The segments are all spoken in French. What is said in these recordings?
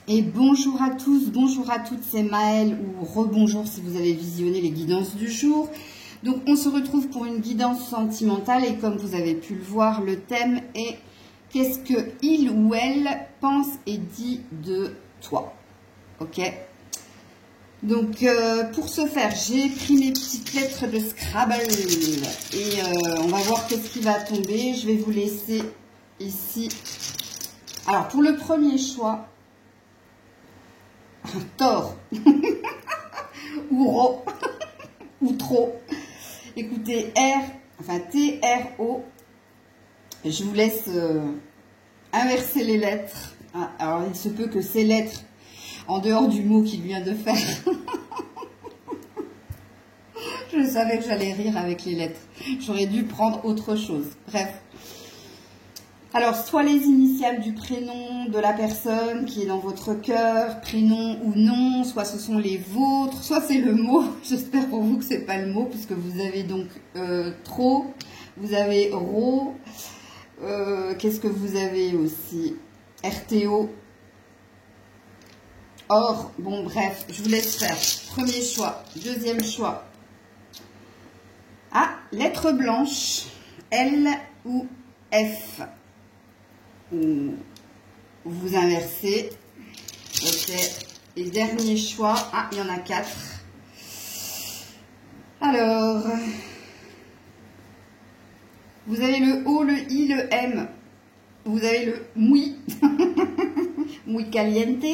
Et bonjour à tous, bonjour à toutes, c'est Maëlle ou rebonjour si vous avez visionné les guidances du jour. Donc on se retrouve pour une guidance sentimentale et comme vous avez pu le voir, le thème est qu'est-ce que il ou elle pense et dit de toi. Ok. Donc pour ce faire, j'ai pris mes petites lettres de Scrabble et on va voir qu'est-ce qui va tomber. Je vais vous laisser ici. Alors pour le premier choix, tort ou ro ou trop. Écoutez, T-R-O. Je vous laisse inverser les lettres. Ah, alors il se peut que ces lettres, en dehors du mot qu'il vient de faire, je savais que j'allais rire avec les lettres. J'aurais dû prendre autre chose. Bref. Alors, soit les initiales du prénom de la personne qui est dans votre cœur, prénom ou nom, soit ce sont les vôtres, soit c'est le mot. J'espère pour vous que c'est pas le mot, puisque vous avez donc trop, vous avez ro, qu'est-ce que vous avez aussi? RTO. Or, bon bref, je vous laisse faire. Premier choix, deuxième choix. Ah, lettre blanche, L ou F. Ou vous inversez. Ok. Et dernier choix. Ah, il y en a 4. Alors, vous avez le O, le I, le M. Vous avez le muy. Muy caliente.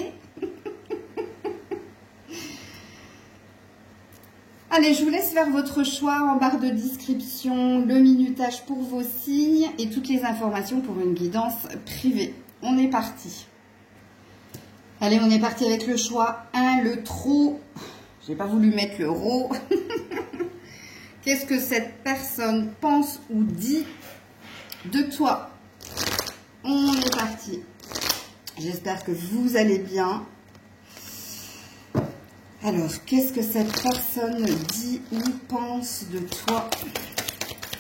Allez, je vous laisse faire votre choix en barre de description, le minutage pour vos signes et toutes les informations pour une guidance privée. On est parti. Allez, on est parti avec le choix 1, le trop. J'ai pas voulu mettre le ro. Qu'est-ce que cette personne pense ou dit de toi? On est parti. J'espère que vous allez bien. Alors, qu'est-ce que cette personne dit ou pense de toi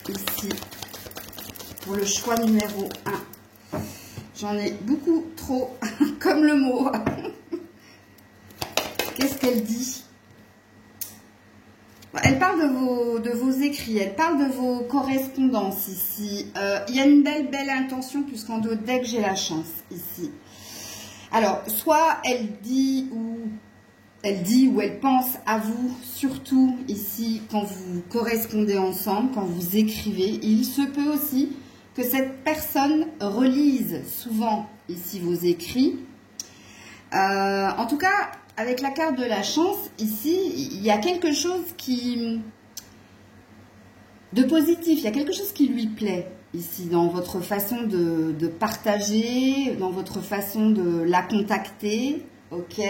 ici pour le choix numéro 1? J'en ai beaucoup trop, comme le mot. Qu'est-ce qu'elle dit? Elle parle de vos écrits, elle parle de vos correspondances ici. Il y a une belle intention puisqu'en dos deck, j'ai la chance ici. Alors, soit elle dit ou elle pense à vous, surtout ici quand vous correspondez ensemble, quand vous écrivez. Il se peut aussi que cette personne relise souvent ici vos écrits. En tout cas, avec la carte de la chance, ici, il y a quelque chose de positif, il y a quelque chose qui lui plaît ici dans votre façon de partager, dans votre façon de la contacter, ok?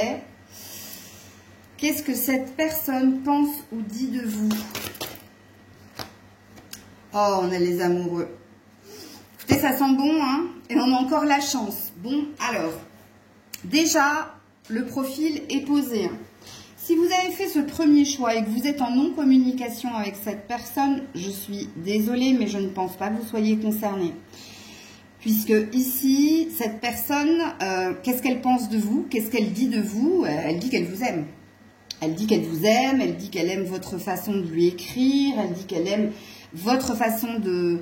Qu'est-ce que cette personne pense ou dit de vous? Oh, on a les amoureux. Écoutez, ça sent bon, hein? Et on a encore la chance. Bon, alors, déjà, le profil est posé. Si vous avez fait ce premier choix et que vous êtes en non-communication avec cette personne, je suis désolée, mais je ne pense pas que vous soyez concerné. Puisque ici, cette personne, qu'est-ce qu'elle pense de vous? Qu'est-ce qu'elle dit de vous? Elle dit qu'elle vous aime. Elle dit qu'elle vous aime, elle dit qu'elle aime votre façon de lui écrire, elle dit qu'elle aime votre façon de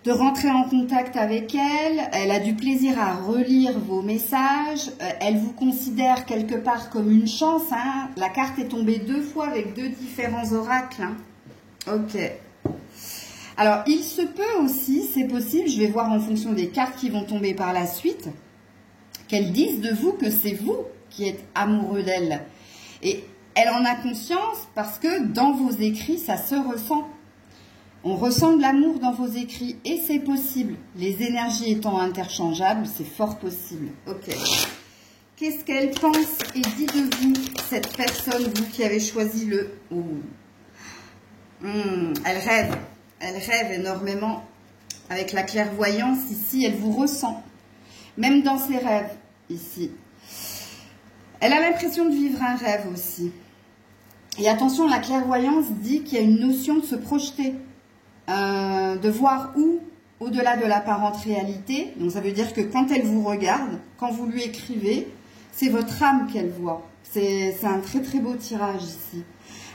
rentrer en contact avec elle. Elle a du plaisir à relire vos messages. Elle vous considère quelque part comme une chance. Hein. La carte est tombée 2 fois avec 2 différents oracles. Hein. Ok. Alors, il se peut aussi, c'est possible, je vais voir en fonction des cartes qui vont tomber par la suite, qu'elle dise de vous que c'est vous qui êtes amoureux d'elle. Et elle en a conscience parce que dans vos écrits, ça se ressent. On ressent de l'amour dans vos écrits et c'est possible. Les énergies étant interchangeables, c'est fort possible. Ok. Qu'est-ce qu'elle pense et dit de vous, cette personne, vous qui avez choisi le... Elle rêve. Elle rêve énormément. Avec la clairvoyance, ici, elle vous ressent. Même dans ses rêves, ici. Elle a l'impression de vivre un rêve aussi. Et attention, la clairvoyance dit qu'il y a une notion de se projeter, de voir où, au-delà de l'apparente réalité. Donc ça veut dire que quand elle vous regarde, quand vous lui écrivez, C'est votre âme qu'elle voit. C'est un très très beau tirage ici.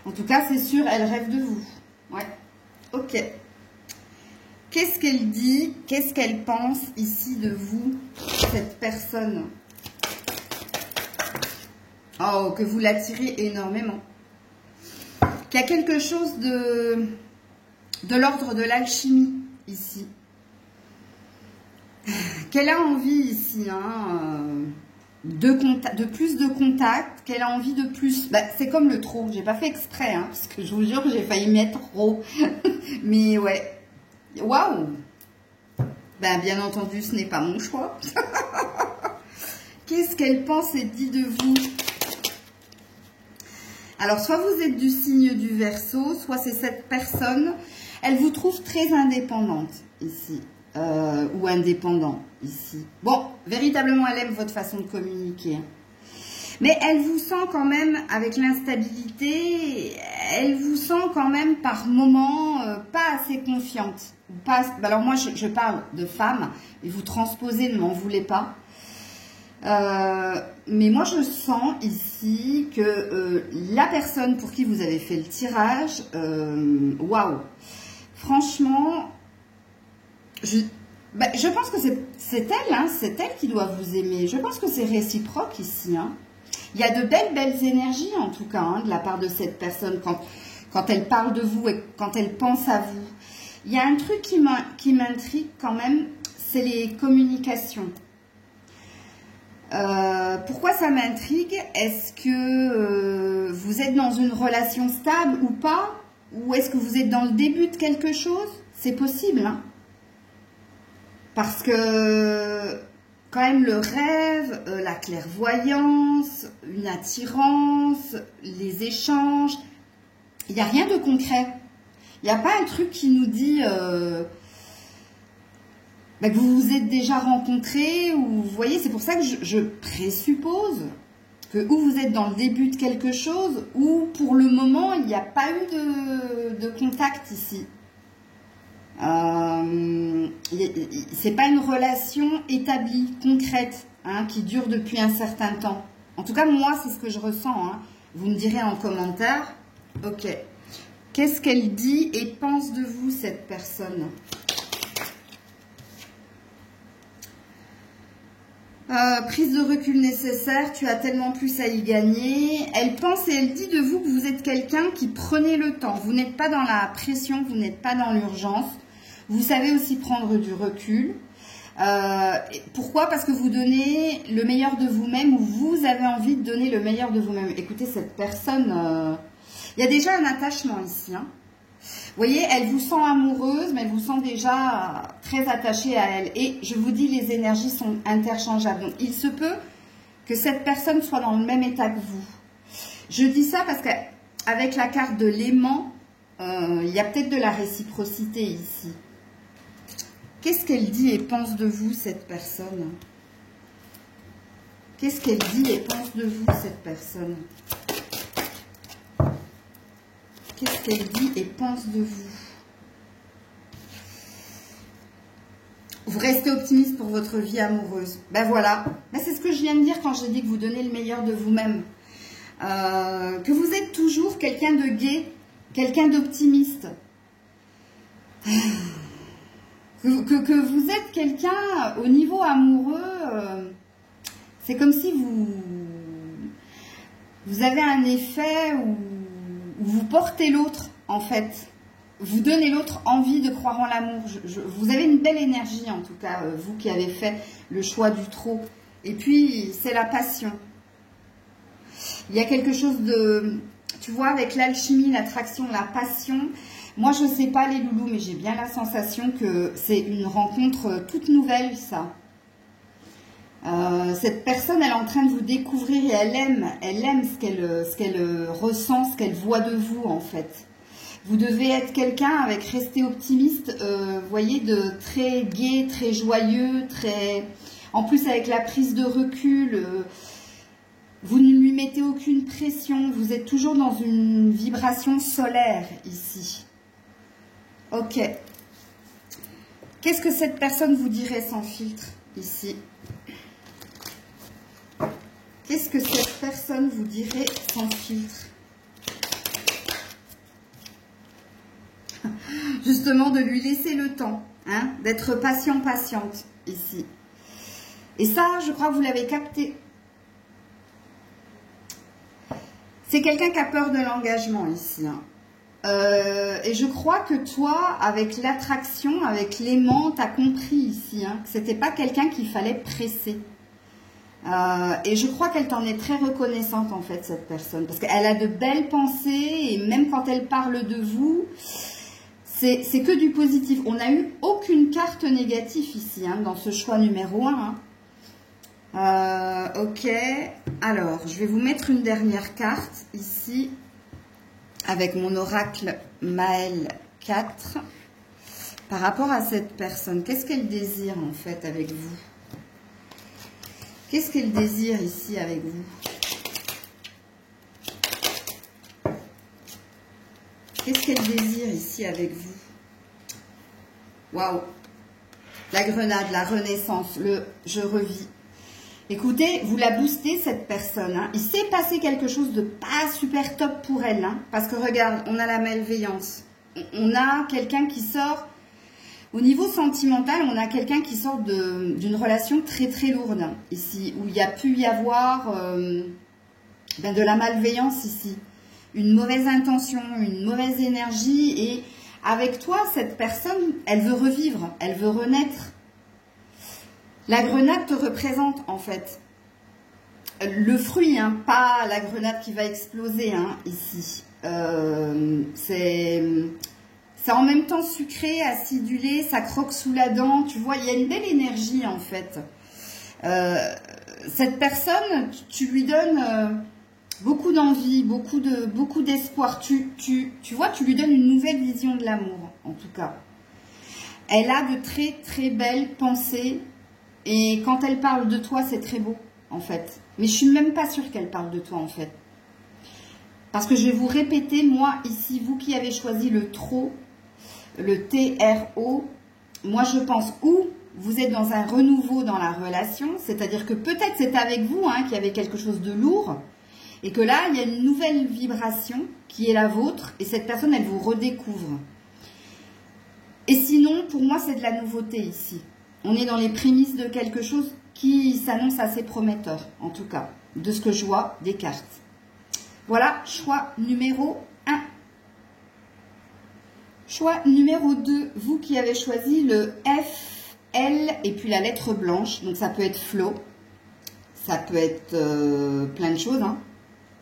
En tout cas, c'est sûr, elle rêve de vous. Ouais. Ok. Qu'est-ce qu'elle dit? Qu'est-ce qu'elle pense ici de vous, cette personne? Oh, que vous l'attirez énormément. Qu'il y a quelque chose de l'ordre de l'alchimie ici. Qu'elle a envie ici, hein, de plus de contact, qu'elle a envie de plus. Bah, c'est comme le trop, j'ai pas fait exprès, hein, parce que je vous jure que j'ai failli mettre trop. Mais ouais, waouh. Ben, bien entendu, ce n'est pas mon choix. Qu'est-ce qu'elle pense et dit de vous? Alors, soit vous êtes du signe du Verseau, soit c'est cette personne. Elle vous trouve très indépendante ici. Ou indépendant ici. Bon, véritablement, elle aime votre façon de communiquer. Mais elle vous sent quand même, avec l'instabilité, elle vous sent quand même par moments pas assez confiante. Pas, alors moi, je parle de femme, et vous transposez, ne m'en voulez pas. Mais moi, je sens ici que la personne pour qui vous avez fait le tirage, waouh, franchement, je pense que c'est elle, hein, c'est elle qui doit vous aimer. Je pense que c'est réciproque ici. Hein. Il y a de belles énergies, en tout cas, hein, de la part de cette personne quand elle parle de vous et quand elle pense à vous. Il y a un truc qui m'intrigue quand même, c'est les communications. Pourquoi ça m'intrigue? Est-ce que vous êtes dans une relation stable ou pas? Ou est-ce que vous êtes dans le début de quelque chose? C'est possible, hein? Parce que quand même le rêve, la clairvoyance, une attirance, les échanges, il n'y a rien de concret. Il n'y a pas un truc qui nous dit que vous vous êtes déjà rencontrés, ou vous voyez, c'est pour ça que je présuppose que ou vous êtes dans le début de quelque chose, ou pour le moment, il n'y a pas eu de contact ici. C'est pas une relation établie, concrète, hein, qui dure depuis un certain temps. En tout cas, moi, c'est ce que je ressens. Hein. Vous me direz en commentaire. Ok. Qu'est-ce qu'elle dit et pense de vous, cette personne? Prise de recul nécessaire, tu as tellement plus à y gagner. Elle pense et elle dit de vous que vous êtes quelqu'un qui prenez le temps. Vous n'êtes pas dans la pression, vous n'êtes pas dans l'urgence. Vous savez aussi prendre du recul. Pourquoi? Parce que vous donnez le meilleur de vous-même, ou vous avez envie de donner le meilleur de vous-même. Écoutez, cette personne, il y a déjà un attachement ici. Hein. Vous voyez, elle vous sent amoureuse, mais elle vous sent déjà très attachée à elle. Et je vous dis, les énergies sont interchangeables. Donc, il se peut que cette personne soit dans le même état que vous. Je dis ça parce qu'avec la carte de l'aimant, il y a peut-être de la réciprocité ici. Qu'est-ce qu'elle dit et pense de vous, cette personne? Qu'est-ce qu'elle dit et pense de vous, cette personne? Qu'est-ce qu'elle dit et pense de vous? Vous restez optimiste pour votre vie amoureuse. Ben voilà. Ben c'est ce que je viens de dire quand j'ai dit que vous donnez le meilleur de vous-même. Que vous êtes toujours quelqu'un de gai, quelqu'un d'optimiste. Que vous êtes quelqu'un au niveau amoureux, c'est comme si vous avez un effet où vous portez l'autre, en fait. Vous donnez l'autre envie de croire en l'amour. Vous avez une belle énergie, en tout cas, vous qui avez fait le choix du trop. Et puis, c'est la passion. Il y a quelque chose de... Tu vois, avec l'alchimie, l'attraction, la passion... Moi, je ne sais pas les loulous, mais j'ai bien la sensation que c'est une rencontre toute nouvelle, ça. Cette personne, elle est en train de vous découvrir et elle aime ce qu'elle ressent, ce qu'elle voit de vous, en fait. Vous devez être quelqu'un avec rester optimiste, vous voyez, de très gai, très joyeux, très... En plus, avec la prise de recul, vous ne lui mettez aucune pression, vous êtes toujours dans une vibration solaire, ici. Ok. Qu'est-ce que cette personne vous dirait sans filtre, ici? qu'est-ce que cette personne vous dirait sans filtre? Justement, de lui laisser le temps, hein, d'être patient, patiente, ici. Et ça, je crois que vous l'avez capté. C'est quelqu'un qui a peur de l'engagement, ici. Hein. Et je crois que toi, avec l'attraction, avec l'aimant, tu as compris ici, hein, que ce n'était pas quelqu'un qu'il fallait presser. Et je crois qu'elle t'en est très reconnaissante, en fait, cette personne. Parce qu'elle a de belles pensées, et même quand elle parle de vous... C'est que du positif. On n'a eu aucune carte négative ici, hein, dans ce choix numéro 1. Hein. Ok. Alors, je vais vous mettre une dernière carte ici, avec mon oracle Maël 4. Par rapport à cette personne, qu'est-ce qu'elle désire, en fait, avec vous? Qu'est-ce qu'elle désire ici avec vous? Qu'est-ce qu'elle désire ici avec vous? Waouh! La grenade, la renaissance, le je revis. Écoutez, vous la boostez cette personne. Hein. Il s'est passé quelque chose de pas super top pour elle. Hein, parce que regarde, on a la malveillance. On a quelqu'un qui sort... Au niveau sentimental, on a quelqu'un qui sort d'une relation très très lourde. Hein, ici, où il y a pu y avoir de la malveillance ici. Une mauvaise intention, une mauvaise énergie. Et avec toi, cette personne, elle veut revivre, elle veut renaître. La grenade te représente en fait le fruit, hein, pas la grenade qui va exploser hein, ici. C'est en même temps sucré, acidulé, ça croque sous la dent. Tu vois, il y a une belle énergie en fait. Cette personne, tu lui donnes... beaucoup d'envie, beaucoup d'espoir. Tu vois, tu lui donnes une nouvelle vision de l'amour, en tout cas. Elle a de très, très belles pensées. Et quand elle parle de toi, c'est très beau, en fait. Mais je suis même pas sûre qu'elle parle de toi, en fait. Parce que je vais vous répéter, moi, ici, vous qui avez choisi le TRO, le TRO, moi, je pense où vous êtes dans un renouveau dans la relation. C'est-à-dire que peut-être c'est avec vous hein, qu'il y avait quelque chose de lourd. Et que là, il y a une nouvelle vibration qui est la vôtre. Et cette personne, elle vous redécouvre. Et sinon, pour moi, c'est de la nouveauté ici. On est dans les prémices de quelque chose qui s'annonce assez prometteur, en tout cas, de ce que je vois des cartes. Voilà, choix numéro 1. Choix numéro 2, vous qui avez choisi le F, L et puis la lettre blanche. Donc, ça peut être flow, ça peut être plein de choses, hein.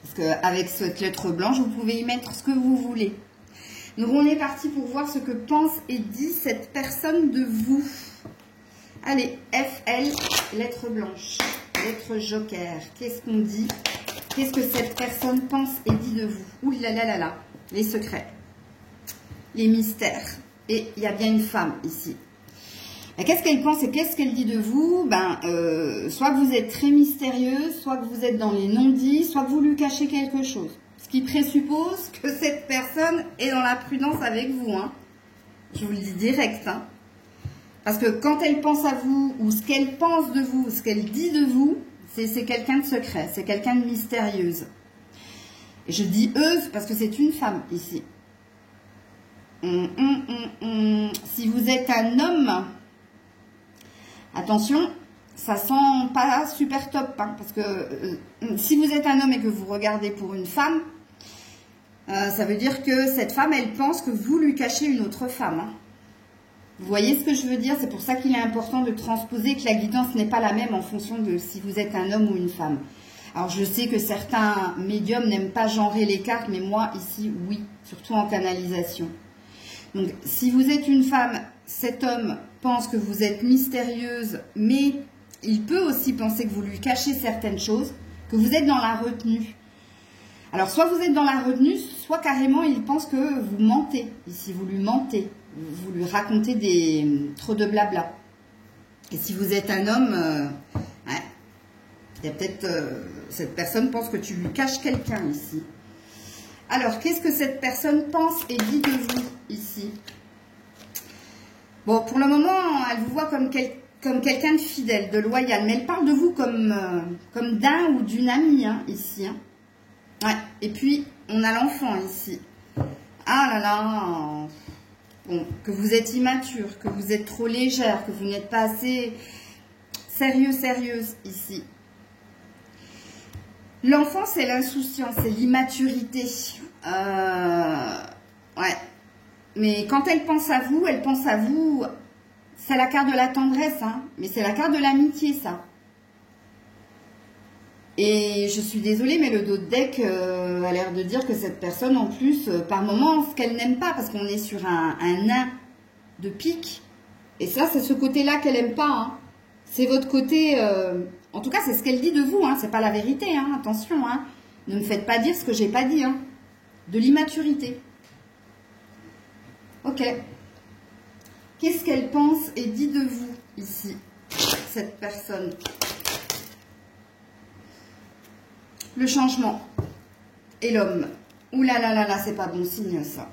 Parce qu'avec cette lettre blanche, vous pouvez y mettre ce que vous voulez. Donc, on est parti pour voir ce que pense et dit cette personne de vous. Allez, FL, lettre blanche, lettre joker. Qu'est-ce qu'on dit? Qu'est-ce que cette personne pense et dit de vous? Ouh là là là là, les secrets, les mystères. Et il y a bien une femme ici. Qu'est-ce qu'elle pense et qu'est-ce qu'elle dit de vous? Soit que vous êtes très mystérieuse, soit que vous êtes dans les non-dits, soit que vous lui cachez quelque chose. Ce qui présuppose que cette personne est dans la prudence avec vous. Hein. Je vous le dis direct. Hein. Parce que quand elle pense à vous, ou ce qu'elle pense de vous, ce qu'elle dit de vous, c'est quelqu'un de secret, c'est quelqu'un de mystérieuse. Et je dis euse parce que c'est une femme ici. Si vous êtes un homme... Attention, ça sent pas super top, hein, parce que si vous êtes un homme et que vous regardez pour une femme, ça veut dire que cette femme, elle pense que vous lui cachez une autre femme. Hein. Vous voyez ce que je veux dire? C'est pour ça qu'il est important de transposer que la guidance n'est pas la même en fonction de si vous êtes un homme ou une femme. Alors, je sais que certains médiums n'aiment pas genrer les cartes, mais moi, ici, oui, surtout en canalisation. Donc, si vous êtes une femme, cet homme pense que vous êtes mystérieuse, mais il peut aussi penser que vous lui cachez certaines choses, que vous êtes dans la retenue. Alors, soit vous êtes dans la retenue, soit carrément, il pense que vous mentez. Ici, vous lui mentez. Vous lui racontez trop de blabla. Et si vous êtes un homme, ouais, il y a peut-être... cette personne pense que tu lui caches quelqu'un ici. Alors, qu'est-ce que cette personne pense et dit de vous ici? Bon, pour le moment, elle vous voit comme comme quelqu'un de fidèle, de loyal. Mais elle parle de vous comme, comme d'un ou d'une amie, hein, ici. Hein. Ouais. Et puis, on a l'enfant ici. Ah là là. Bon, que vous êtes immature, que vous êtes trop légère, que vous n'êtes pas assez sérieuse ici. L'enfant, c'est l'insouciance, c'est l'immaturité. Ouais. Mais quand elle pense à vous, c'est la carte de la tendresse, hein, mais c'est la carte de l'amitié, ça. Et je suis désolée, mais le dos de deck a l'air de dire que cette personne, en plus, par moment, ce qu'elle n'aime pas, parce qu'on est sur un nain de pique. Et ça, c'est ce côté-là qu'elle n'aime pas. Hein. C'est votre côté... en tout cas, c'est ce qu'elle dit de vous. Hein. C'est pas la vérité. Hein. Attention. Hein. Ne me faites pas dire ce que j'ai pas dit. Hein. De l'immaturité. Ok. Qu'est-ce qu'elle pense et dit de vous, ici, cette personne? Le changement. Et l'homme. Ouh là là là là, c'est pas bon signe, ça.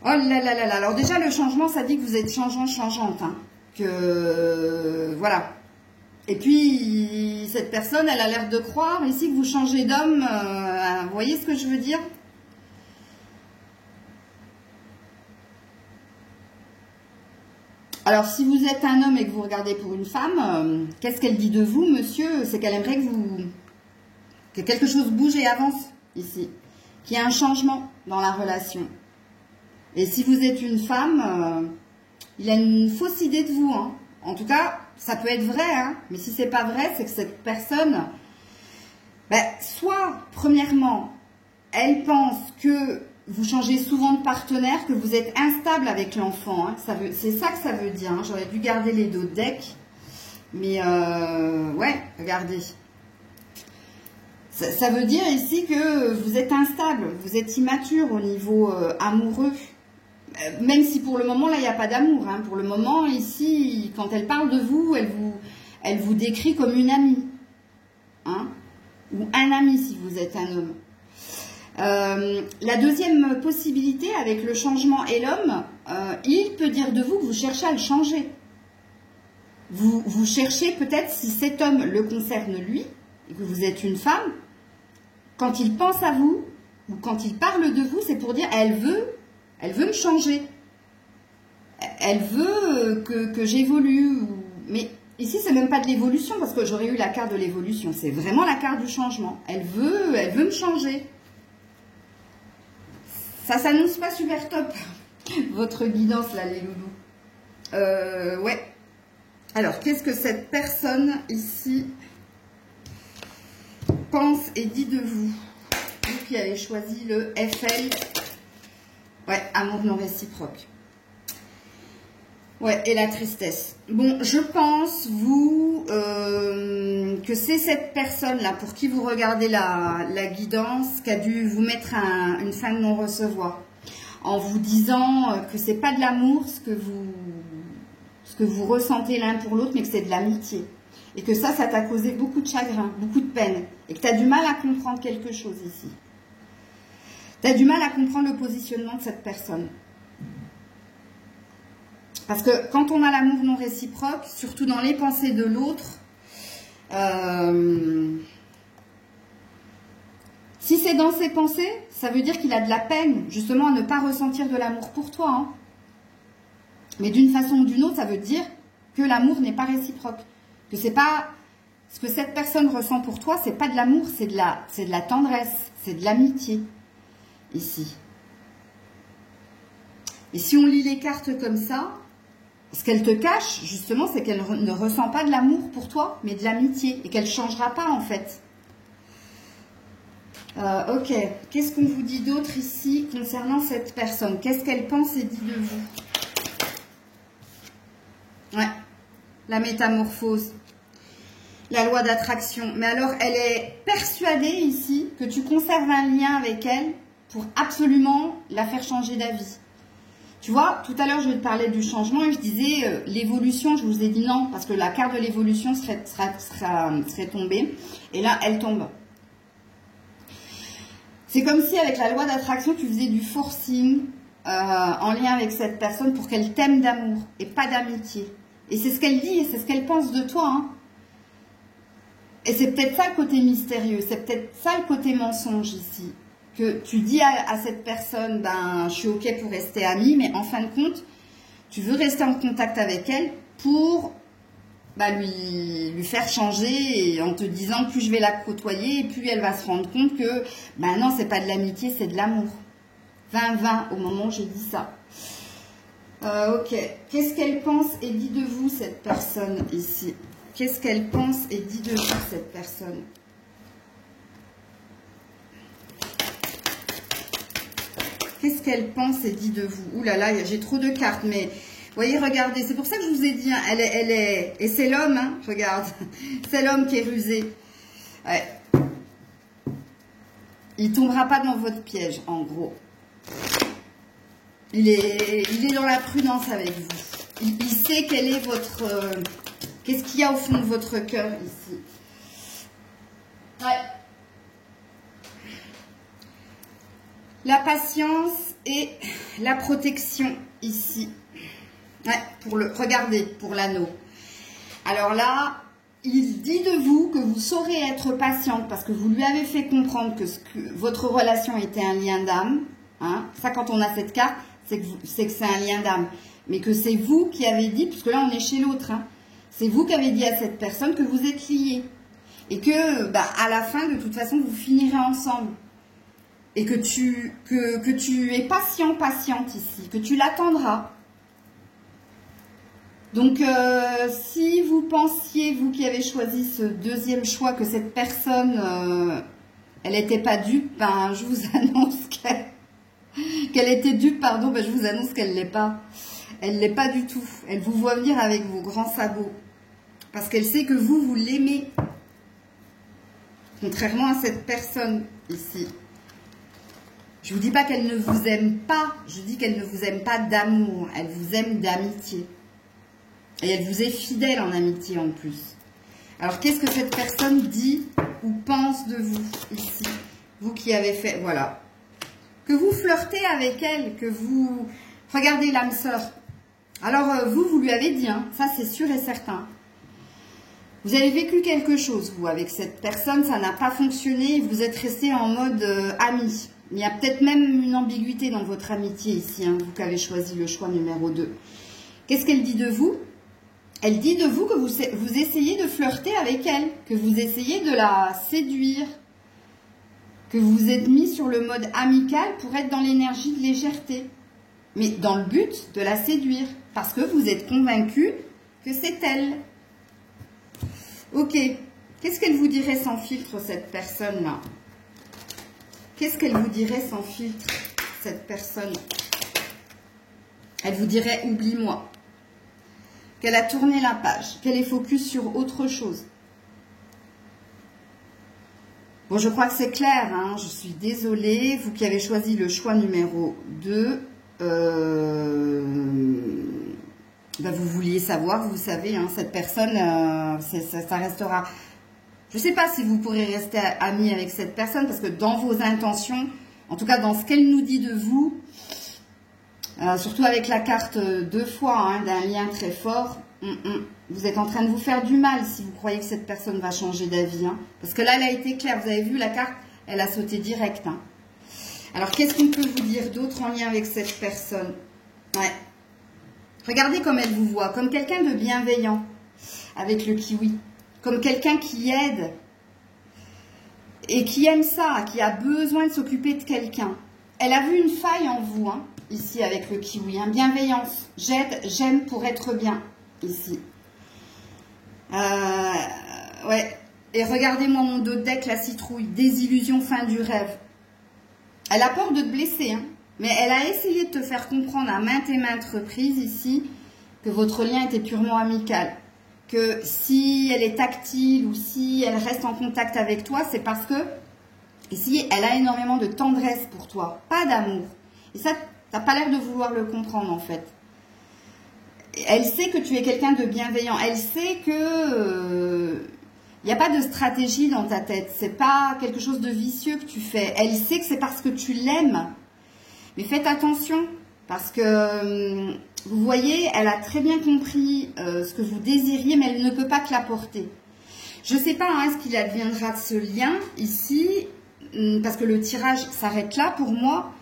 Oh là là là là. Alors déjà, le changement, ça dit que vous êtes changeante. Hein. Que... Voilà. Et puis, cette personne, elle a l'air de croire ici que vous changez d'homme. Vous voyez ce que je veux dire? Alors, si vous êtes un homme et que vous regardez pour une femme, qu'est-ce qu'elle dit de vous, monsieur? C'est qu'elle aimerait que quelque chose bouge et avance ici. Qu'il y ait un changement dans la relation. Et si vous êtes une femme, il a une fausse idée de vous. Hein. En tout cas, ça peut être vrai. Hein, mais si c'est pas vrai, c'est que cette personne, ben, soit, premièrement, elle pense que vous changez souvent de partenaire, que vous êtes instable avec l'enfant. Hein, c'est ça que ça veut dire. Hein. J'aurais dû garder les dos de deck. Mais, ouais, regardez. Ça veut dire ici que vous êtes instable, vous êtes immature au niveau amoureux. Même si pour le moment, là, il n'y a pas d'amour. Hein. Pour le moment, ici, quand elle parle de vous, elle vous décrit comme une amie. Hein. Ou un ami si vous êtes un homme. La deuxième possibilité avec le changement et l'homme, il peut dire de vous que vous cherchez à le changer. Vous cherchez peut-être si cet homme le concerne lui, et que vous êtes une femme, quand il pense à vous, ou quand il parle de vous, c'est pour dire elle veut me changer. Elle veut que j'évolue. Mais ici, c'est même pas de l'évolution, parce que j'aurais eu la carte de l'évolution. C'est vraiment la carte du changement. Elle veut me changer. Ça s'annonce pas super top, votre guidance, là, les loulous. Ouais. Alors, qu'est-ce que cette personne, ici, pense et dit de vous? Vous qui avez choisi le FL. Ouais, amour non réciproque. Ouais, et la tristesse. Bon, je pense, vous, que c'est cette personne-là, pour qui vous regardez la guidance, qui a dû vous mettre une fin de non-recevoir. En vous disant que c'est pas de l'amour ce que vous ressentez l'un pour l'autre, mais que c'est de l'amitié. Et que ça t'a causé beaucoup de chagrin, beaucoup de peine. Et que tu as du mal à comprendre quelque chose ici. Tu as du mal à comprendre le positionnement de cette personne. Parce que quand on a l'amour non réciproque, surtout dans les pensées de l'autre, si c'est dans ses pensées, ça veut dire qu'il a de la peine, justement, à ne pas ressentir de l'amour pour toi. Hein. Mais d'une façon ou d'une autre, ça veut dire que l'amour n'est pas réciproque. Que c'est pas ce que cette personne ressent pour toi, c'est pas de l'amour, c'est de la tendresse, c'est de l'amitié ici. Et si on lit les cartes comme ça, ce qu'elle te cache, justement, c'est qu'elle ne ressent pas de l'amour pour toi, mais de l'amitié, et qu'elle ne changera pas, en fait. Ok, qu'est-ce qu'on vous dit d'autre ici concernant cette personne? Qu'est-ce qu'elle pense et dit de vous? Ouais, la métamorphose, la loi d'attraction. Mais alors, elle est persuadée ici que tu conserves un lien avec elle pour absolument la faire changer d'avis. Tu vois, tout à l'heure, je te parlais du changement et je disais l'évolution. Je vous ai dit non, parce que la carte de l'évolution serait tombée. Et là, elle tombe. C'est comme si, avec la loi d'attraction, tu faisais du forcing en lien avec cette personne pour qu'elle t'aime d'amour et pas d'amitié. Et c'est ce qu'elle dit, et c'est ce qu'elle pense de toi. Hein. Et c'est peut-être ça le côté mystérieux, c'est peut-être ça le côté mensonge ici. Que tu dis à cette personne, ben, je suis ok pour rester amie, mais en fin de compte, tu veux rester en contact avec elle pour bah, lui faire changer, et en te disant plus je vais la côtoyer, plus elle va se rendre compte que ben non, c'est pas de l'amitié, c'est de l'amour. 20-20 au moment où j'ai dit ça. Ok, qu'est-ce qu'elle pense et dit de vous cette personne ici? Qu'est-ce qu'elle pense et dit de vous cette personne? Qu'est-ce qu'elle pense et dit de vous? Ouh là là, j'ai trop de cartes, mais vous voyez, regardez, c'est pour ça que je vous ai dit, hein, elle est, et c'est l'homme, hein, regarde, c'est l'homme qui est rusé. Ouais. Il tombera pas dans votre piège, en gros. Il est dans la prudence avec vous. Il sait quel est votre... qu'est-ce qu'il y a au fond de votre cœur ici. Ouais. La patience et la protection ici. Ouais, regardez, pour l'anneau. Alors là, il dit de vous que vous saurez être patiente parce que vous lui avez fait comprendre que votre relation était un lien d'âme. Hein. Ça, quand on a cette carte, c'est que c'est un lien d'âme. Mais que c'est vous qui avez dit, puisque là, on est chez l'autre. Hein, c'est vous qui avez dit à cette personne que vous êtes liés. Et que, bah, à la fin, de toute façon, vous finirez ensemble. Et que tu es patiente ici, que tu l'attendras. Donc, si vous pensiez, vous qui avez choisi ce deuxième choix, que cette personne, elle n'était pas dupe, ben, je vous annonce qu'elle était dupe, pardon, ben, je vous annonce qu'elle ne l'est pas. Elle ne l'est pas du tout. Elle vous voit venir avec vos grands sabots. Parce qu'elle sait que vous l'aimez. Contrairement à cette personne ici. Je ne vous dis pas qu'elle ne vous aime pas, je dis qu'elle ne vous aime pas d'amour, elle vous aime d'amitié. Et elle vous est fidèle en amitié en plus. Alors qu'est-ce que cette personne dit ou pense de vous ici? Vous qui avez fait, voilà. Que vous flirtez avec elle, que vous... Regardez l'âme sœur. Alors vous lui avez dit, hein, ça c'est sûr et certain. Vous avez vécu quelque chose, vous, avec cette personne, ça n'a pas fonctionné, vous êtes resté en mode ami. Il y a peut-être même une ambiguïté dans votre amitié ici, hein, vous qui avez choisi le choix numéro 2. Qu'est-ce qu'elle dit de vous? Elle dit de vous que vous essayez de flirter avec elle, que vous essayez de la séduire, que vous vous êtes mis sur le mode amical pour être dans l'énergie de légèreté, mais dans le but de la séduire, parce que vous êtes convaincu que c'est elle. Ok, qu'est-ce qu'elle vous dirait sans filtre, cette personne-là? Qu'est-ce qu'elle vous dirait sans filtre, cette personne? Elle vous dirait, oublie-moi. Qu'elle a tourné la page, qu'elle est focus sur autre chose. Bon, je crois que c'est clair, hein, je suis désolée. Vous qui avez choisi le choix numéro 2, ben vous vouliez savoir, vous savez, hein, cette personne, ça restera... Je ne sais pas si vous pourrez rester amis avec cette personne, parce que dans vos intentions, en tout cas dans ce qu'elle nous dit de vous, surtout avec la carte 2 fois, hein, d'un lien très fort, vous êtes en train de vous faire du mal si vous croyez que cette personne va changer d'avis. Hein, parce que là, elle a été claire, vous avez vu la carte, elle a sauté direct. Hein. Alors, qu'est-ce qu'on peut vous dire d'autre en lien avec cette personne? Ouais. Regardez comme elle vous voit, comme quelqu'un de bienveillant avec le kiwi. Comme quelqu'un qui aide et qui aime ça, qui a besoin de s'occuper de quelqu'un. Elle a vu une faille en vous, hein, ici avec le kiwi. Hein, bienveillance, j'aide, j'aime pour être bien, ici. Ouais. Et regardez-moi mon dos de deck, la citrouille. Désillusion, fin du rêve. Elle a peur de te blesser, hein, mais elle a essayé de te faire comprendre à maintes et maintes reprises ici que votre lien était purement amical. Que si elle est tactile ou si elle reste en contact avec toi, c'est parce que ici, elle a énormément de tendresse pour toi, pas d'amour. Et ça, tu n'as pas l'air de vouloir le comprendre en fait. Elle sait que tu es quelqu'un de bienveillant. Elle sait que il n'y a pas de stratégie dans ta tête. C'est pas quelque chose de vicieux que tu fais. Elle sait que c'est parce que tu l'aimes. Mais faites attention. Parce que vous voyez, elle a très bien compris ce que vous désiriez, mais elle ne peut pas que l'apporter. Je ne sais pas hein, ce qu'il adviendra de ce lien ici, parce que le tirage s'arrête là pour moi.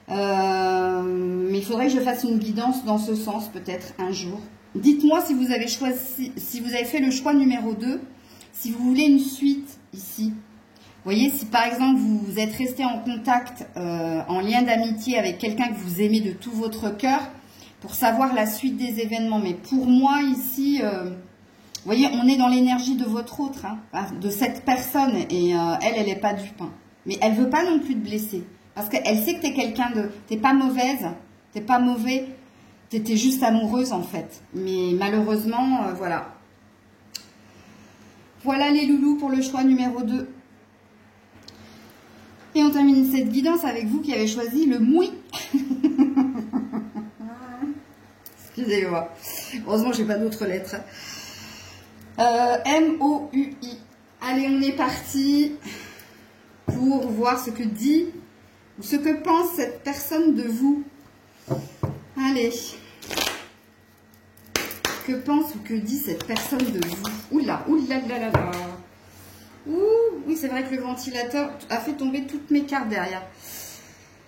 Mais il faudrait que je fasse une guidance dans ce sens peut-être un jour. Dites-moi si vous avez choisi, si vous avez fait le choix numéro 2, si vous voulez une suite ici. Vous voyez, si par exemple vous êtes resté en contact, en lien d'amitié avec quelqu'un que vous aimez de tout votre cœur, pour savoir la suite des événements. Mais pour moi ici, vous voyez, on est dans l'énergie de votre autre, hein, de cette personne, et elle n'est pas dupe. Hein. Mais elle veut pas non plus te blesser. Parce qu'elle sait que tu es quelqu'un de... Tu n'es pas mauvaise, tu n'es pas mauvais, tu étais juste amoureuse en fait. Mais malheureusement, voilà. Voilà les loulous pour le choix numéro 2. Et on termine cette guidance avec vous qui avez choisi le moui. Excusez-moi. Heureusement, je n'ai pas d'autres lettres. M-O-U-I. Allez, on est parti pour voir ce que dit... ce que pense cette personne de vous. Allez. Que pense ou que dit cette personne de vous? Oula, oula, là, là, là. Ouh, oui, c'est vrai que le ventilateur a fait tomber toutes mes cartes derrière.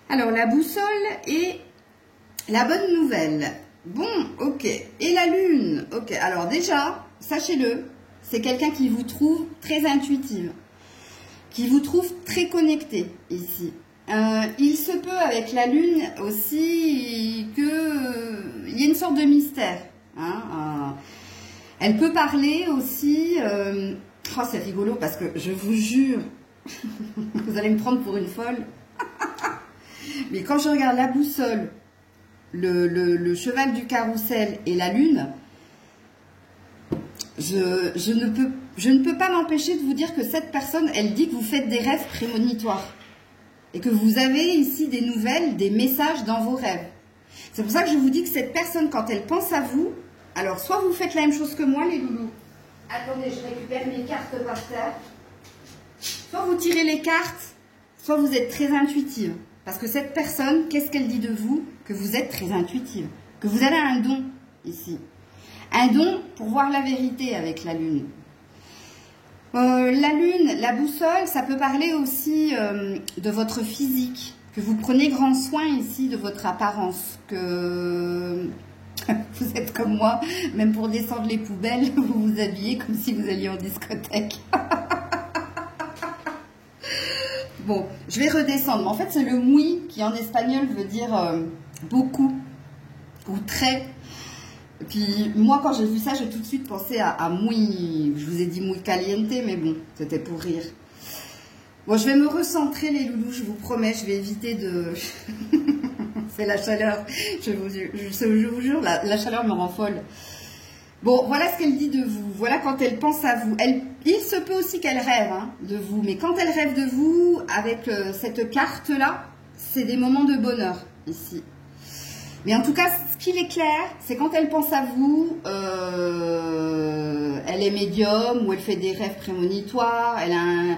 Alors, la boussole et la bonne nouvelle. Bon, ok. Et la lune. Ok, alors déjà, sachez-le, c'est quelqu'un qui vous trouve très intuitive, qui vous trouve très connecté ici. Il se peut avec la lune aussi qu'il y ait une sorte de mystère. Hein, elle peut parler aussi... oh, c'est rigolo parce que je vous jure, vous allez me prendre pour une folle. Mais quand je regarde la boussole, le cheval du carrousel et la lune, je ne peux pas m'empêcher de vous dire que cette personne, elle dit que vous faites des rêves prémonitoires. Et que vous avez ici des nouvelles, des messages dans vos rêves. C'est pour ça que je vous dis que cette personne, quand elle pense à vous, alors soit vous faites la même chose que moi, les loulous. Attendez, je récupère mes cartes par terre. Soit vous tirez les cartes, soit vous êtes très intuitive. Parce que cette personne, qu'est-ce qu'elle dit de vous? Que vous êtes très intuitive. Que vous avez un don ici. Un don pour voir la vérité avec la lune. La lune, la boussole, ça peut parler aussi de votre physique, que vous prenez grand soin ici de votre apparence, que vous êtes comme moi, même pour descendre les poubelles, vous vous habillez comme si vous alliez en discothèque. Bon, je vais redescendre, mais en fait c'est le muy qui en espagnol veut dire beaucoup ou très. Et puis, moi, quand j'ai vu ça, j'ai tout de suite pensé à muy... Je vous ai dit muy caliente, mais bon, c'était pour rire. Bon, je vais me recentrer, les loulous, je vous promets, je vais éviter de... C'est la chaleur, je vous jure, la chaleur me rend folle. Bon, voilà ce qu'elle dit de vous. Voilà quand elle pense à vous. Il se peut aussi qu'elle rêve hein, de vous, mais quand elle rêve de vous, avec cette carte-là, c'est des moments de bonheur, ici. Mais en tout cas, ce qu'il est clair, c'est quand elle pense à vous, elle est médium ou elle fait des rêves prémonitoires, elle a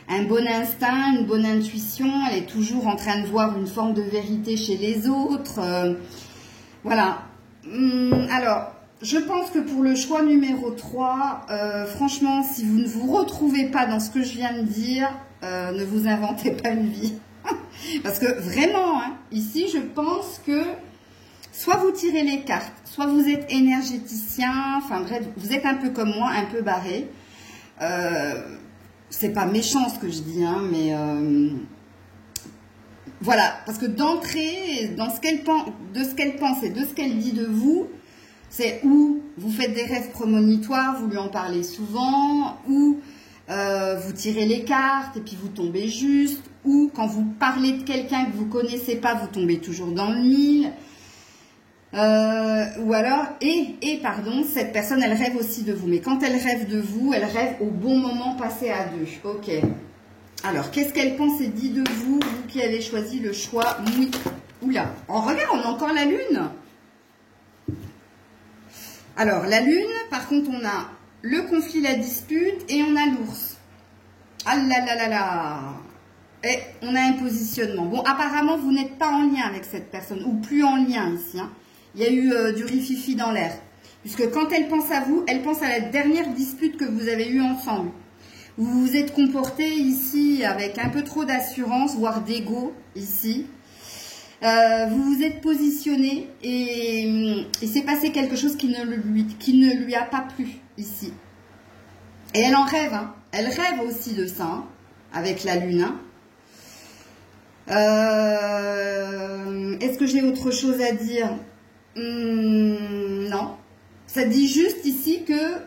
un bon instinct, une bonne intuition, elle est toujours en train de voir une forme de vérité chez les autres. Voilà. Alors, je pense que pour le choix numéro 3, franchement, si vous ne vous retrouvez pas dans ce que je viens de dire, ne vous inventez pas une vie. Parce que vraiment, hein, ici, je pense que soit vous tirez les cartes, soit vous êtes énergéticien, enfin bref, vous êtes un peu comme moi, un peu barré. C'est pas méchant ce que je dis, hein, mais voilà, parce que d'entrée, dans ce qu'elle pense, de ce qu'elle pense et de ce qu'elle dit de vous, c'est ou vous faites des rêves prémonitoires, vous lui en parlez souvent, ou vous tirez les cartes et puis vous tombez juste, ou quand vous parlez de quelqu'un que vous ne connaissez pas, vous tombez toujours dans le mille. Ou alors, pardon, cette personne, elle rêve aussi de vous. Mais quand elle rêve de vous, elle rêve au bon moment passé à deux. Ok. Alors, qu'est-ce qu'elle pense et dit de vous, vous qui avez choisi le choix oui. Oula, on regarde, on a encore la lune. Alors, la lune, par contre, on a le conflit, la dispute, et on a l'ours. Ah là là là là. Et on a un positionnement. Bon, apparemment, vous n'êtes pas en lien avec cette personne, ou plus en lien ici. Hein. il y a eu du rififi dans l'air. Puisque quand elle pense à vous, elle pense à la dernière dispute que vous avez eue ensemble. Vous vous êtes comporté ici avec un peu trop d'assurance, voire d'ego ici. Vous vous êtes positionné et s'est passé quelque chose qui ne lui a pas plu ici. Et elle en rêve, hein. Elle rêve aussi de ça, hein, avec la lune. Hein. Est-ce que j'ai autre chose à dire? Non. Ça dit juste ici que,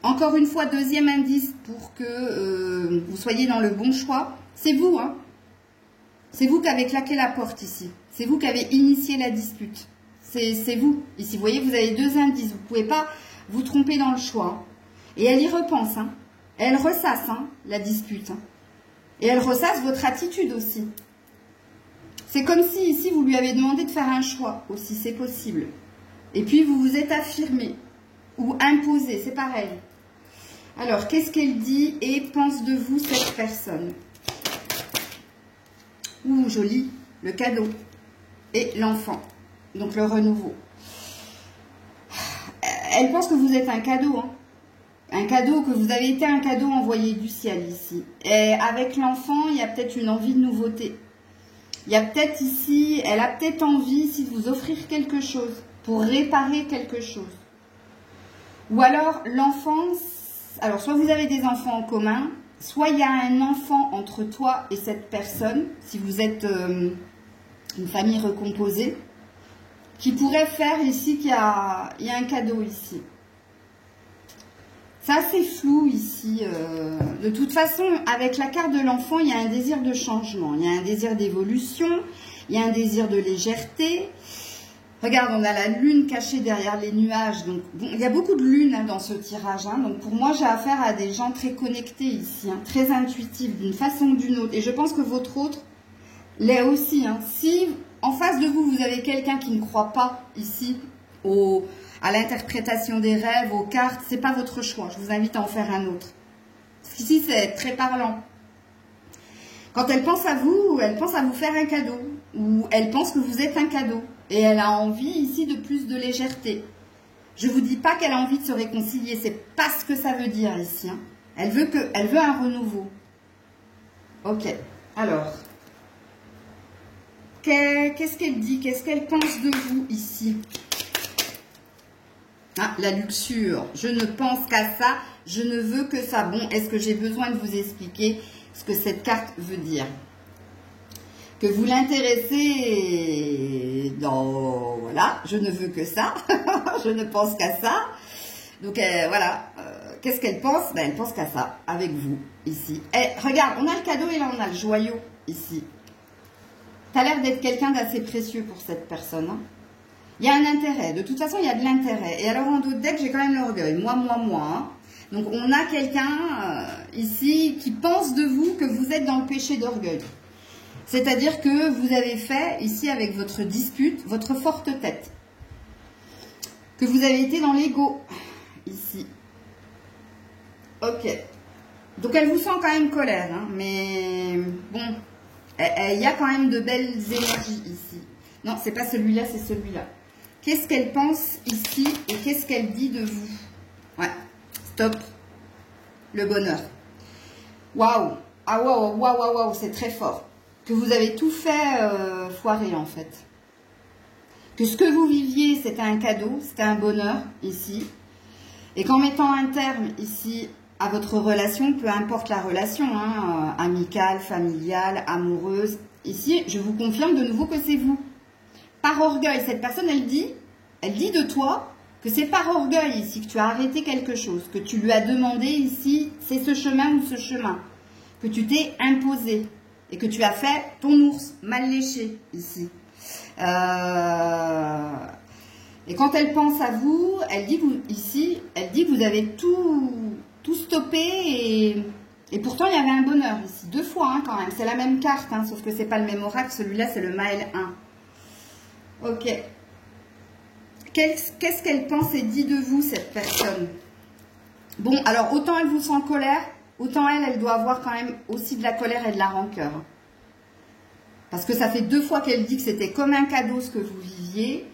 encore une fois, deuxième indice pour que vous soyez dans le bon choix, c'est vous, hein. C'est vous qui avez claqué la porte ici. C'est vous qui avez initié la dispute. C'est vous. Ici, vous voyez, vous avez deux indices. Vous ne pouvez pas vous tromper dans le choix. Et elle y repense. Hein. Elle ressasse la dispute. Hein. Et elle ressasse votre attitude aussi. C'est comme si ici, vous lui avez demandé de faire un choix aussi. C'est possible. Et puis, vous vous êtes affirmé. Ou imposé. C'est pareil. Alors, qu'est-ce qu'elle dit et pense de vous cette personne? Ouh, joli, le cadeau et l'enfant, donc le renouveau. Elle pense que vous êtes un cadeau, hein. Un cadeau, que vous avez été un cadeau envoyé du ciel ici. Et avec l'enfant, il y a peut-être une envie de nouveauté. Il y a peut-être ici, elle a peut-être envie ici de vous offrir quelque chose, pour réparer quelque chose. Ou alors l'enfant, alors soit vous avez des enfants en commun, soit il y a un enfant entre toi et cette personne, si vous êtes une famille recomposée, qui pourrait faire ici qu'il y a un cadeau ici. C'est assez flou ici. De toute façon, avec la carte de l'enfant, il y a un désir de changement, il y a un désir d'évolution, il y a un désir de légèreté. Regarde, on a la lune cachée derrière les nuages. Donc, bon, il y a beaucoup de lunes hein, dans ce tirage. Hein. Donc, pour moi, j'ai affaire à des gens très connectés ici, hein, très intuitifs, d'une façon ou d'une autre. Et je pense que votre autre l'est aussi. Hein. Si en face de vous, vous avez quelqu'un qui ne croit pas ici à l'interprétation des rêves, aux cartes, c'est pas votre choix. Je vous invite à en faire un autre. Parce qu'ici, c'est très parlant. Quand elle pense à vous faire un cadeau. Ou elle pense que vous êtes un cadeau. Et elle a envie ici de plus de légèreté. Je ne vous dis pas qu'elle a envie de se réconcilier. C'est pas ce que ça veut dire ici. Hein. Elle veut un renouveau. Ok. Alors. Qu'est-ce qu'elle dit? Qu'est-ce qu'elle pense de vous ici? Ah, la luxure. Je ne pense qu'à ça. Je ne veux que ça. Bon, est-ce que j'ai besoin de vous expliquer ce que cette carte veut dire? Que vous l'intéressez dans... Voilà, je ne veux que ça. Je ne pense qu'à ça. Donc, voilà. Qu'est-ce qu'elle pense? Ben, elle pense qu'à ça, avec vous, ici. Et regarde, on a le cadeau et là, on a le joyau, ici. Tu as l'air d'être quelqu'un d'assez précieux pour cette personne. Hein. Il y a un intérêt. De toute façon, il y a de l'intérêt. Et alors, en d'autres decks, j'ai quand même l'orgueil. Moi. Hein. Donc, on a quelqu'un ici qui pense de vous que vous êtes dans le péché d'orgueil. C'est-à-dire que vous avez fait, ici, avec votre dispute, votre forte tête. Que vous avez été dans l'ego, ici. Ok. Donc, elle vous sent quand même colère, hein, mais bon, il y a quand même de belles énergies ici. Non, c'est pas celui-là, c'est celui-là. Qu'est-ce qu'elle pense ici et qu'est-ce qu'elle dit de vous? Ouais, stop. Le bonheur. Waouh. Ah, waouh, c'est très fort. Que vous avez tout fait foirer en fait. Que ce que vous viviez, c'était un cadeau, c'était un bonheur ici. Et qu'en mettant un terme ici à votre relation, peu importe la relation, hein, amicale, familiale, amoureuse, ici, je vous confirme de nouveau que c'est vous. Par orgueil, cette personne, elle dit de toi que c'est par orgueil ici que tu as arrêté quelque chose, que tu lui as demandé ici, c'est ce chemin ou ce chemin, que tu t'es imposé. Et que tu as fait ton ours mal léché ici. Et quand elle pense à vous, elle dit que vous, ici, elle dit que vous avez tout stoppé et pourtant il y avait un bonheur ici. 2 fois hein, quand même. C'est la même carte, hein, sauf que c'est pas le même oracle. Celui-là c'est le Maël 1. Ok. Qu'est-ce qu'elle pense et dit de vous cette personne? Bon, alors autant elle vous sent en colère. Autant elle doit avoir quand même aussi de la colère et de la rancœur. Parce que ça fait 2 fois qu'elle dit que c'était comme un cadeau ce que vous viviez.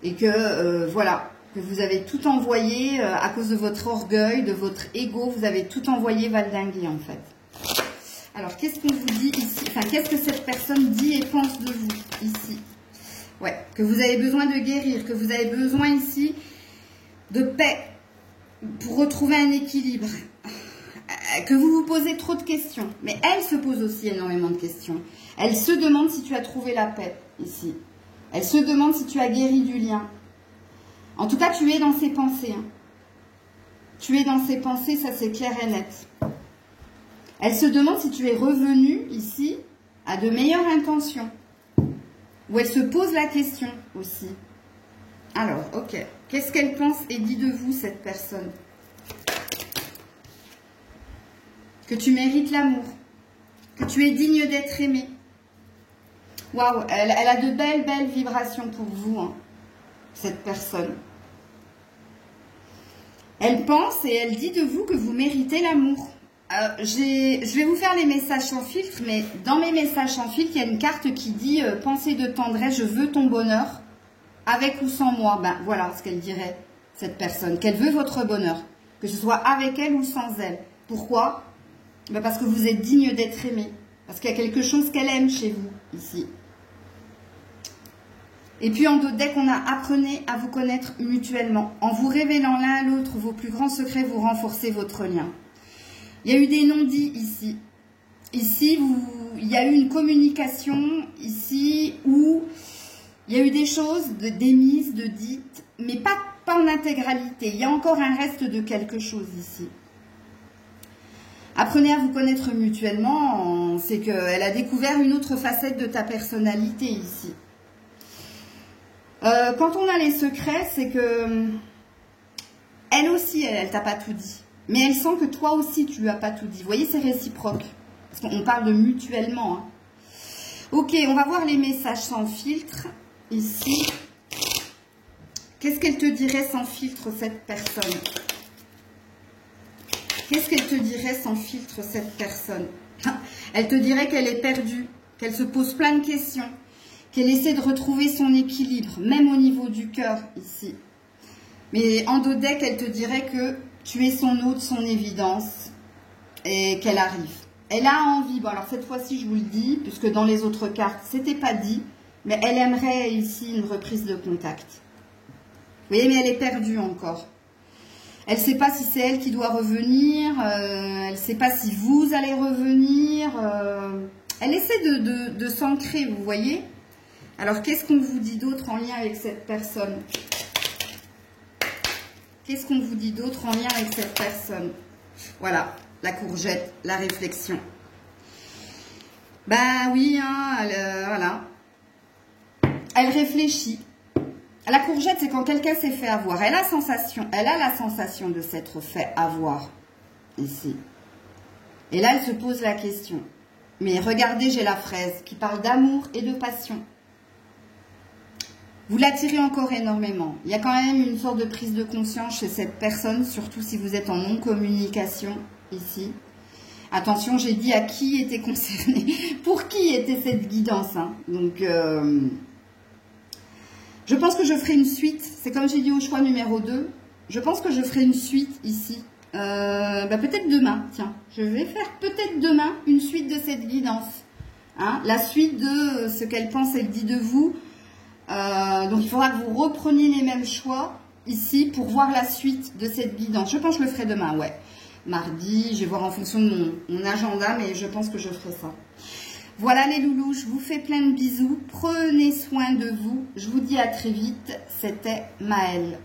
Et que, voilà, que vous avez tout envoyé à cause de votre orgueil, de votre ego, vous avez tout envoyé valdinguer en fait. Alors, qu'est-ce qu'on vous dit ici? Enfin, qu'est-ce que cette personne dit et pense de vous ici? Ouais, que vous avez besoin de guérir, que vous avez besoin ici de paix pour retrouver un équilibre. Que vous vous posez trop de questions. Mais elle se pose aussi énormément de questions. Elle se demande si tu as trouvé la paix ici. Elle se demande si tu as guéri du lien. En tout cas, tu es dans ses pensées. Hein. Tu es dans ses pensées, ça c'est clair et net. Elle se demande si tu es revenu ici à de meilleures intentions. Ou elle se pose la question aussi. Alors, ok. Qu'est-ce qu'elle pense et dit de vous, cette personne? Que tu mérites l'amour. Que tu es digne d'être aimé. Waouh, elle a de belles vibrations pour vous, hein, cette personne. Elle pense et elle dit de vous que vous méritez l'amour. Je vais vous faire les messages sans filtre, mais dans mes messages sans filtre, il y a une carte qui dit « Pensée de tendresse, je veux ton bonheur, avec ou sans moi ». Ben voilà ce qu'elle dirait, cette personne, qu'elle veut votre bonheur, que ce soit avec elle ou sans elle. Pourquoi? Ben parce que vous êtes digne d'être aimé, parce qu'il y a quelque chose qu'elle aime chez vous, ici. Et puis en d'autres decks, on a « Apprenez à vous connaître mutuellement. En vous révélant l'un à l'autre vos plus grands secrets, vous renforcez votre lien. » Il y a eu des non-dits ici. Ici, il y a eu une communication ici où il y a eu des choses d'émises, de dites, mais pas en intégralité. Il y a encore un reste de quelque chose ici. Apprenez à vous connaître mutuellement, c'est qu'elle a découvert une autre facette de ta personnalité ici. Quand on a les secrets, c'est que elle aussi, elle t'a pas tout dit. Mais elle sent que toi aussi, tu lui as pas tout dit. Vous voyez, c'est réciproque. Parce qu'on parle de mutuellement. Hein. Ok, on va voir les messages sans filtre. Ici. Qu'est-ce qu'elle te dirait sans filtre, cette personne? Qu'est-ce qu'elle te dirait sans filtre, cette personne? Elle te dirait qu'elle est perdue, qu'elle se pose plein de questions, qu'elle essaie de retrouver son équilibre, même au niveau du cœur, ici. Mais en dos deck, elle te dirait que tu es son hôte, son évidence, et qu'elle arrive. Elle a envie, bon alors cette fois-ci je vous le dis, puisque dans les autres cartes, c'était pas dit, mais elle aimerait ici une reprise de contact. Vous voyez, mais elle est perdue encore. Elle ne sait pas si c'est elle qui doit revenir, elle ne sait pas si vous allez revenir. Elle essaie de s'ancrer, vous voyez. Alors, qu'est-ce qu'on vous dit d'autre en lien avec cette personne? Qu'est-ce qu'on vous dit d'autre en lien avec cette personne? Voilà, la courgette, la réflexion. Ben oui, hein, voilà. Elle réfléchit. La courgette, c'est quand quelqu'un s'est fait avoir. Elle a la sensation de s'être fait avoir, ici. Et là, elle se pose la question. Mais regardez, j'ai la fraise qui parle d'amour et de passion. Vous l'attirez encore énormément. Il y a quand même une sorte de prise de conscience chez cette personne, surtout si vous êtes en non-communication, ici. Attention, j'ai dit à qui était concerné, pour qui était cette guidance. Hein. Donc, je pense que je ferai une suite. C'est comme j'ai dit au choix numéro 2. Je pense que je ferai une suite ici. Peut-être demain, tiens. Je vais faire peut-être demain une suite de cette guidance. Hein, la suite de ce qu'elle pense, elle dit de vous. Donc, il faudra que vous repreniez les mêmes choix ici pour voir la suite de cette guidance. Je pense que je le ferai demain, ouais. Mardi, je vais voir en fonction de mon agenda, mais je pense que je ferai ça. Voilà les loulous, je vous fais plein de bisous. Prenez soin de vous. Je vous dis à très vite. C'était Maëlle.